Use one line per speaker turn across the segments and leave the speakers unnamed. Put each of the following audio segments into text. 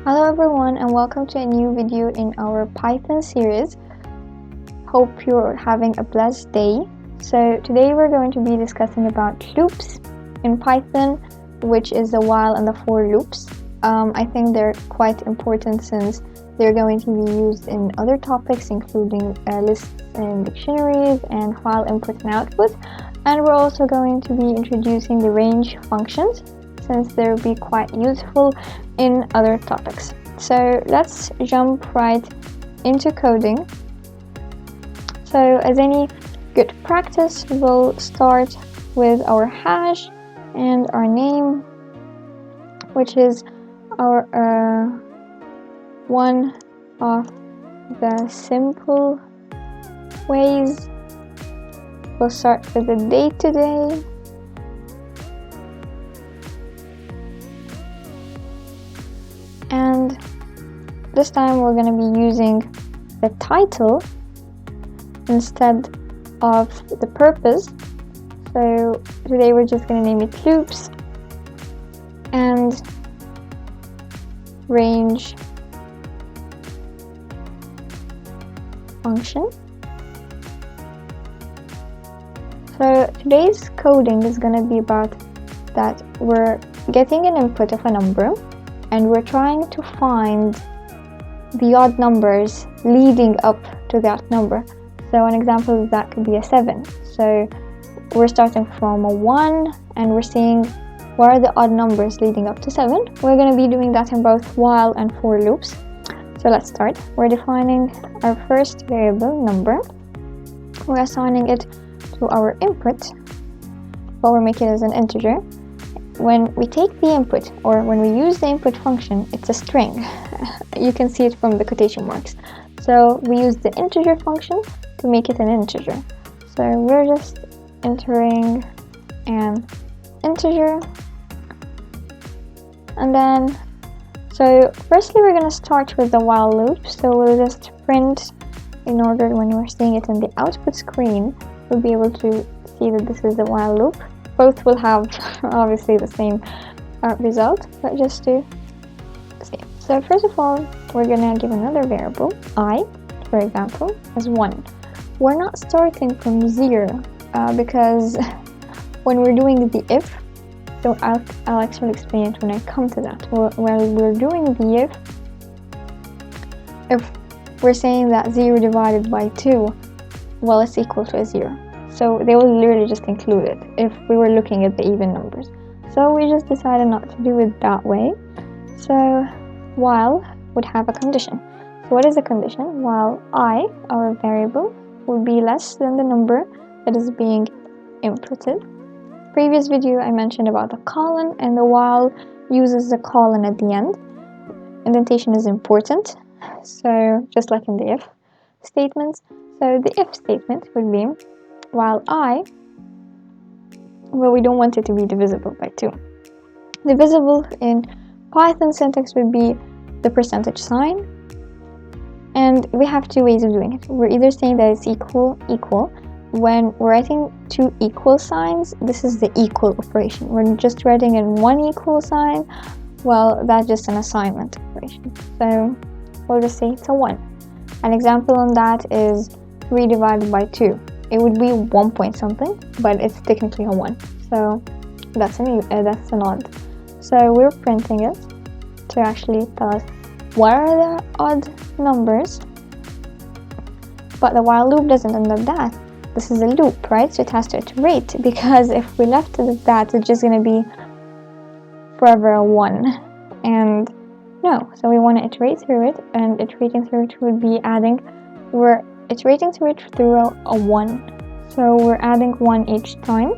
Hello everyone and welcome to a new video in our Python series. Hope you're having a blessed day. So today we're going to be discussing about loops in Python, which is the while and the for loops. I think they're quite important since they're going to be used in other topics including lists and dictionaries and while input and output. And we're also going to be introducing the range functions since they'll be quite useful in other topics. So let's jump right into coding. So as any good practice, we'll start with our hash and our name, which is our one of the simple ways. We'll start with the date today. And this time we're going to be using the title instead of the purpose. So today we're just going to name it loops and range function. So today's coding is going to be about that we're getting an input of a number and we're trying to find the odd numbers leading up to that number. So an example of that could be a 7. So we're starting from a 1 and we're seeing what are the odd numbers leading up to 7. We're going to be doing that in both while and for loops. So let's start. We're defining our first variable, number. We're assigning it to our input, but we're making it as an integer. When we take the input, or when we use the input function, it's a string. You can see it from the quotation marks. So we use the integer function to make it an integer. So we're just entering an integer. And then, so firstly we're going to start with the while loop. So we'll just print in order when we're seeing it in the output screen, we'll be able to see that this is the while loop. Both will have obviously the same result, but just to see. So first of all, we're gonna give another variable, I, for example, as 1. We're not starting from 0 because when we're doing the if, so I'll actually explain it when I come to that. While we're doing the if we're saying that 0 divided by 2, well, it's equal to a 0. So they will literally just include it if we were looking at the even numbers. So we just decided not to do it that way. So while would have a condition. So what is the condition? While I, our variable, will be less than the number that is being inputted. Previous video I mentioned about the colon, and the while uses the colon at the end. Indentation is important, so just like in the if statements. So the if statement would be while I, well, we don't want it to be divisible by 2. Divisible in Python syntax would be the percentage sign, and we have two ways of doing it. We're either saying that it's equal. When we're writing two equal signs, this is the equal operation. We're just writing in one equal sign, well, that's just an assignment operation. So we'll just say it's a 1. An example on that is 3 divided by 2. It would be 1 point something, but it's technically a 1. So that's an odd. So we're printing it to actually tell us what are the odd numbers. But the while loop doesn't end up that. This is a loop, right? So it has to iterate, because if we left it at that, it's just going to be forever a 1. And no, so we want to iterate through it, and iterating through it would be we're iterating through it through a 1. So we're adding 1 each time.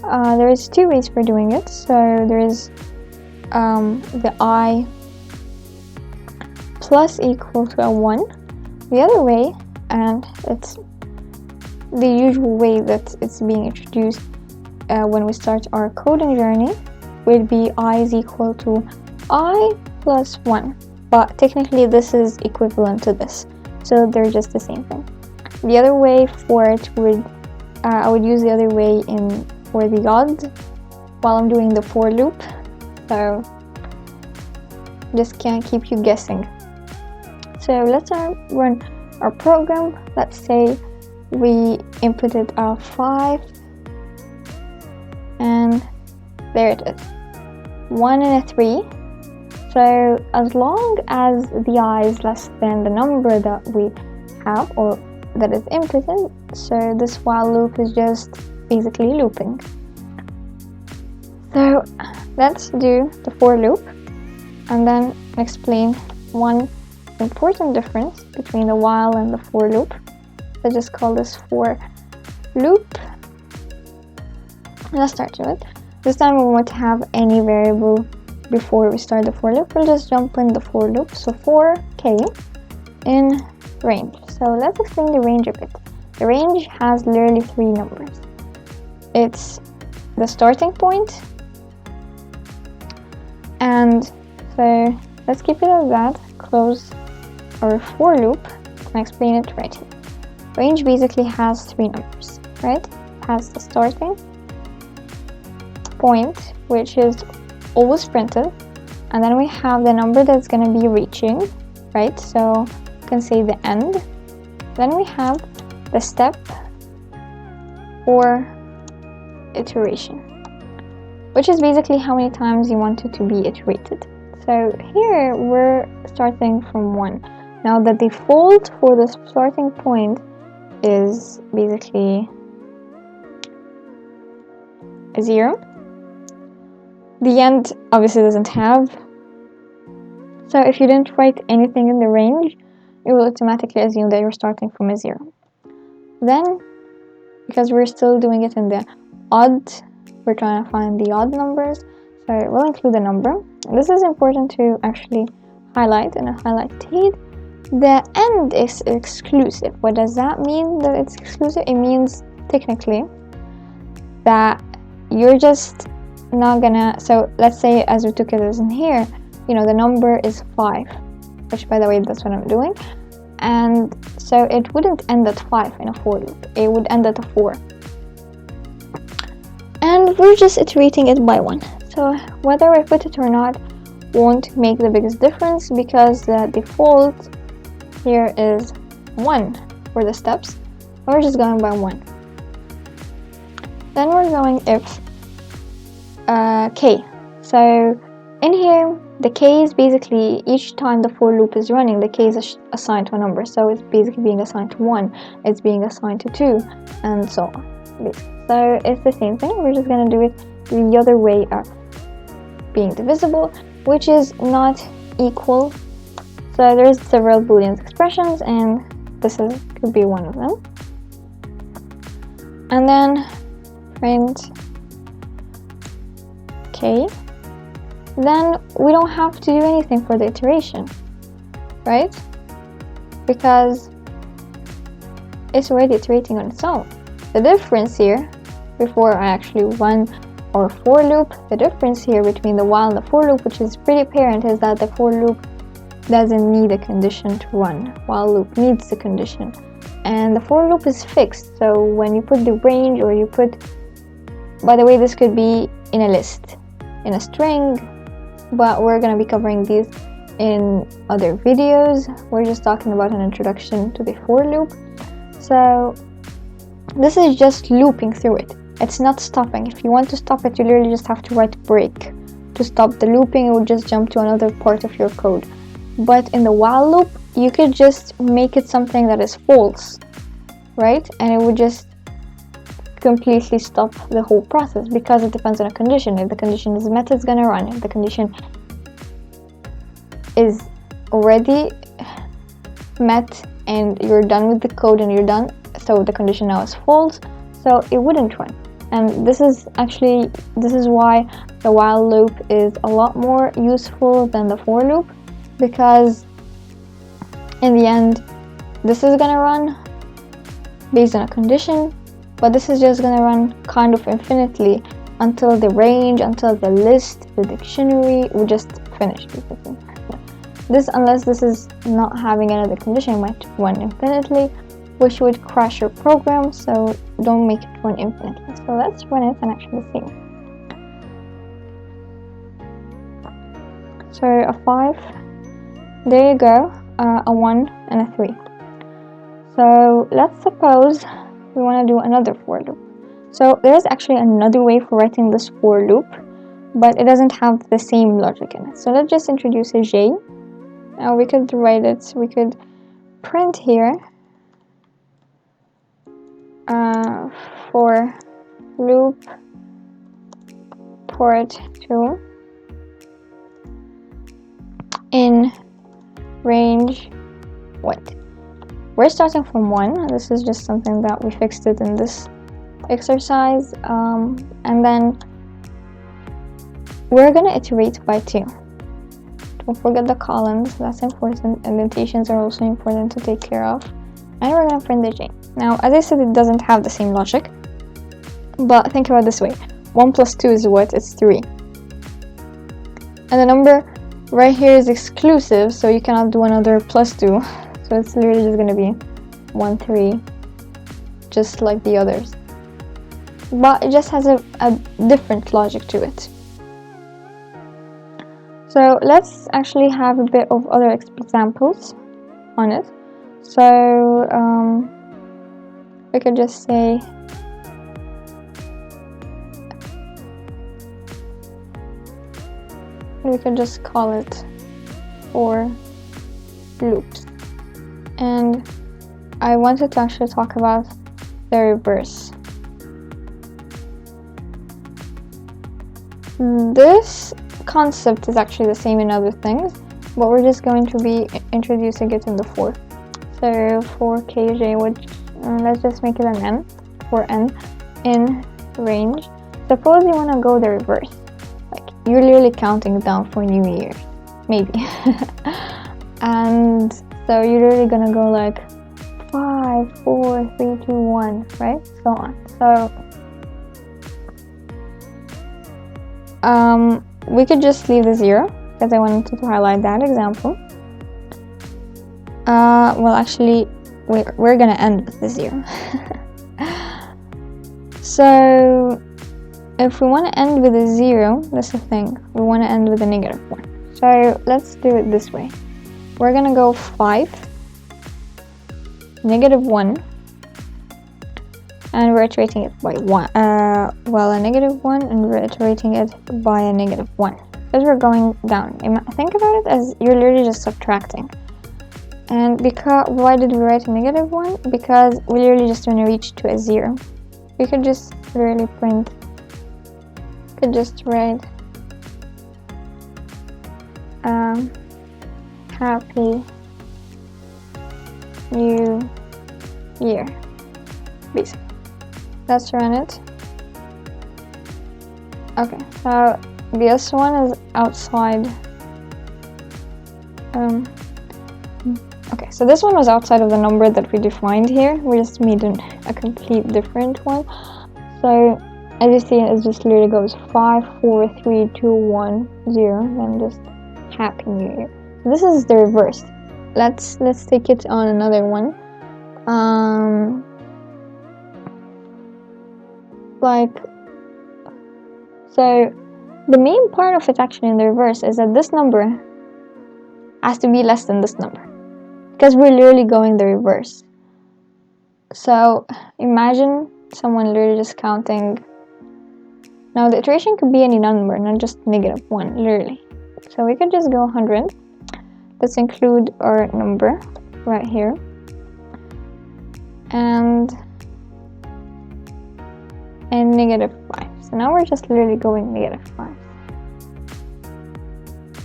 There is two ways for doing it. So there is the I plus equal to a 1. The other way, and it's the usual way that it's being introduced when we start our coding journey, would be I is equal to I plus 1. But technically this is equivalent to this. So they're just the same thing. The other way for it would, I would use the other way for the odd while I'm doing the for loop. So just can't keep you guessing. So let's run our program. Let's say we inputted our 5, and there it is, 1 and a 3. So as long as the I is less than the number that we have or that is inputted, so this while loop is just basically looping. So let's do the for loop and then explain one important difference between the while and the for loop. Let's just call this for loop. Let's start with it. This time we won't have any variable before we start the for loop. We'll just jump in the for loop. So for k in range. So let's explain the range a bit. The range has literally 3 numbers. It's the starting point, and so let's keep it at that. Close our for loop and explain it right here. Range basically has 3 numbers, right? It has the starting point, which is always printed, and then we have the number that's going to be reaching, right? So you can say the end. Then we have the step or iteration, which is basically how many times you want it to be iterated. So here we're starting from 1. Now the default for the starting point is basically 0. The end obviously doesn't have. So if you didn't write anything in the range, it will automatically assume that you're starting from a 0. Then, because we're still doing it in the odd, we're trying to find the odd numbers, so we'll include a number. This is important to actually highlight in a highlighted. The end is exclusive. What does that mean that it's exclusive? It means technically that you're just not gonna, so let's say as we took it as in here, you know, the number is 5, which by the way, that's what I'm doing. And so it wouldn't end at 5 in a for loop. It would end at a 4. And we're just iterating it by 1. So whether I put it or not won't make the biggest difference, because the default here is 1 for the steps. We're just going by 1. Then we're going if k. So in here, the k is basically each time the for loop is running, the k is assigned to a number. So it's basically being assigned to 1, it's being assigned to 2, and so on. So it's the same thing. We're just going to do it the other way of being divisible, which is not equal. So there's several Boolean expressions, and this could be one of them. And then print k. Then we don't have to do anything for the iteration, right? Because it's already iterating on its own. The difference here, before I actually run our for loop, the difference here between the while and the for loop, which is pretty apparent, is that the for loop doesn't need a condition to run, while loop needs the condition. And the for loop is fixed, so when you put the range, or you put, by the way, this could be in a list, in a string, but we're going to be covering these in other videos. We're just talking about an introduction to the for loop. So this is just looping through it. It's not stopping. If you want to stop it, you literally just have to write break. To stop the looping, it would just jump to another part of your code. But in the while loop, you could just make it something that is false, right? And it would just completely stop the whole process, because it depends on a condition. If the condition is met, it's gonna run. If the condition is already met and you're done with the code and you're done, so the condition now is false, so it wouldn't run. And this is why the while loop is a lot more useful than the for loop, because in the end this is gonna run based on a condition, but this is just gonna run kind of infinitely until the range, until the list, the dictionary will just finish. This, unless this is not having another condition, it might run infinitely, which would crash your program, so don't make it run infinitely. So let's run it and actually see. So a 5, there you go, a 1 and a 3. So let's suppose we want to do another for loop. So there's actually another way for writing this for loop, but it doesn't have the same logic in it. So let's just introduce a j. Now we could write it, we could print here for loop port 2 in range what? We're starting from 1. This is just something that we fixed it in this exercise, and then we're gonna iterate by 2. Don't forget the columns, that's important. Indentations are also important to take care of. And we're gonna print the j. Now, as I said, it doesn't have the same logic, but think about it this way. 1 plus 2 is what? It's 3. And the number right here is exclusive, so you cannot do another plus 2. So it's literally just gonna be 1, 3, just like the others. But it just has a different logic to it. So let's actually have a bit of other examples on it. So we could just say we could just call it for loops. And I wanted to actually talk about the reverse. This concept is actually the same in other things, but we're just going to be introducing it in the for. So for kj, which let's just make it an n, for n in range. Suppose you want to go the reverse, like you're literally counting down for New Year, maybe. And so you're literally gonna go like 5, 4, 3, 2, 1, right? So on. So we could just leave the 0 because I wanted to highlight that example. Well, actually, we're gonna end with the 0. So if we want to end with a 0, that's the thing. We want to end with a -1. So let's do it this way. We're gonna go 5, -1, and we're iterating it by 1. Well, a -1, and we're iterating it by a -1 because we're going down. Think about it as you're literally just subtracting. And because why did we write a -1? Because we literally just want to reach to a 0. We could just literally print. Could just write Happy New Year, basically. Let's run it. Okay, so this one is outside. Okay, so this one was outside of the number that we defined here. We just made a complete different one. So as you see, it just literally goes 5, 4, 3, 2, 1, 0, and just Happy New Year. So this is the reverse. Let's take it on another one. So the main part of it actually in the reverse is that this number has to be less than this number because we're literally going the reverse. So imagine someone literally just counting. Now the iteration could be any number, not just -1, literally. So we could just go 100. Let's include our number right here. And -5. So now we're just literally going -5.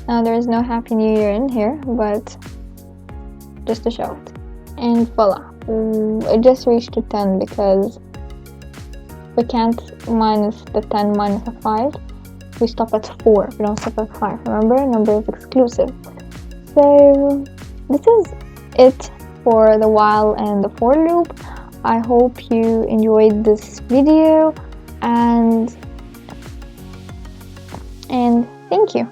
Now there is no Happy New Year in here, but just to show it. And voila, it just reached to 10 because we can't minus the 10 minus a 5. We stop at 4, we don't stop at 5. Remember, number is exclusive. So this is it for the while and the for loop. I hope you enjoyed this video and thank you.